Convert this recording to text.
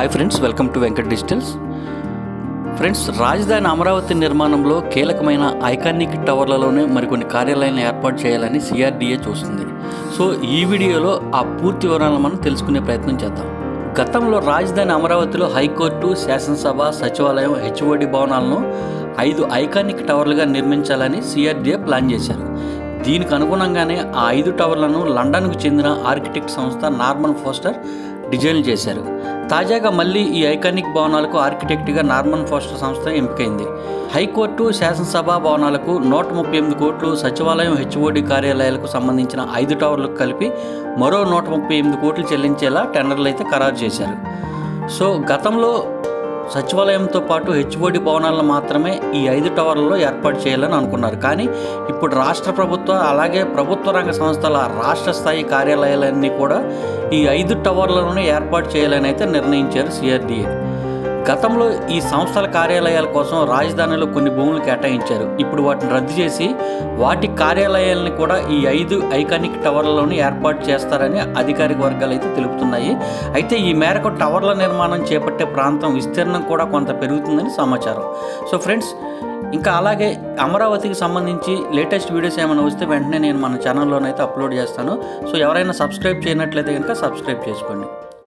Hi friends, welcome to Venkat digitals. Friends, రాజధాని అమరావతి నిర్మాణంలో కీలకమైన ఐకానిక్ టవర్లలోనే మరికొన్ని కార్యాలయాలను ఏర్పాటు చేయాలని సిఆర్డీఏ చూస్తుంది. సో ఈ వీడియోలో ఆ పూర్తి వివరాలను మనం తెలుసుకునే ప్రయత్నం చేద్దాం. గతంలో రాజధాని అమరావతిలో హైకోర్టు, శాసనసభ, సచివాలయం, హెచ్ఓడి భవనాలను 5 ఐకానిక్ టవర్లుగా నిర్మించాలని సిఆర్డీఏ ప్లాన్ చేశారు. దీనికి అనుగుణంగానే ఆ 5 టవర్లను లండన్కు చెందిన ఆర్కిటెక్ట్ సంస్థ నార్మన్ ఫోస్టర్ డిజైన్ చేశారు. తాజాగా మళ్ళీ ఈ ఐకానిక్ భవనాలకు ఆర్కిటెక్ట్గా నార్మన్ ఫోస్టర్ సంస్థ ఎంపికైంది. హైకోర్టు, శాసనసభ భవనాలకు 138 కోట్లు, సచివాలయం, హెచ్ఓడి కార్యాలయాలకు సంబంధించిన 5 టవర్లకు కలిపి మరో 138 కోట్లు చెల్లించేలా టెండర్లు అయితే ఖరారు చేశారు. సో గతంలో సచివాలయంతో పాటు హెచ్ఓడి భవనాలను మాత్రమే ఈ 5 టవర్లలో ఏర్పాటు చేయాలని అనుకున్నారు. కానీ ఇప్పుడు రాష్ట్ర ప్రభుత్వ అలాగే ప్రభుత్వ రంగ సంస్థల రాష్ట్ర స్థాయి కార్యాలయాలన్నీ కూడా ఈ 5 టవర్లలోనే ఏర్పాటు చేయాలని అయితే నిర్ణయించారు సిఆర్డీఏ. గతంలో ఈ సంస్థల కార్యాలయాల కోసం రాజధానిలో కొన్ని భూములు కేటాయించారు. ఇప్పుడు వాటిని రద్దు చేసి వాటి కార్యాలయాలను కూడా ఈ 5 ఐకానిక్ టవర్లలోనే ఏర్పాటు చేస్తారని అధికారిక వర్గాలు అయితే తెలుపుతున్నాయి. అయితే ఈ మేరకు టవర్ల నిర్మాణం చేపట్టే ప్రాంతం విస్తీర్ణం కూడా కొంత పెరుగుతుందని సమాచారం. సో ఫ్రెండ్స్, ఇంకా అలాగే అమరావతికి సంబంధించి లేటెస్ట్ వీడియోస్ ఏమైనా వస్తే వెంటనే నేను మన ఛానల్లోనైతే అప్లోడ్ చేస్తాను. సో ఎవరైనా సబ్స్క్రైబ్ చేయనట్లయితే కనుక సబ్స్క్రైబ్ చేసుకోండి.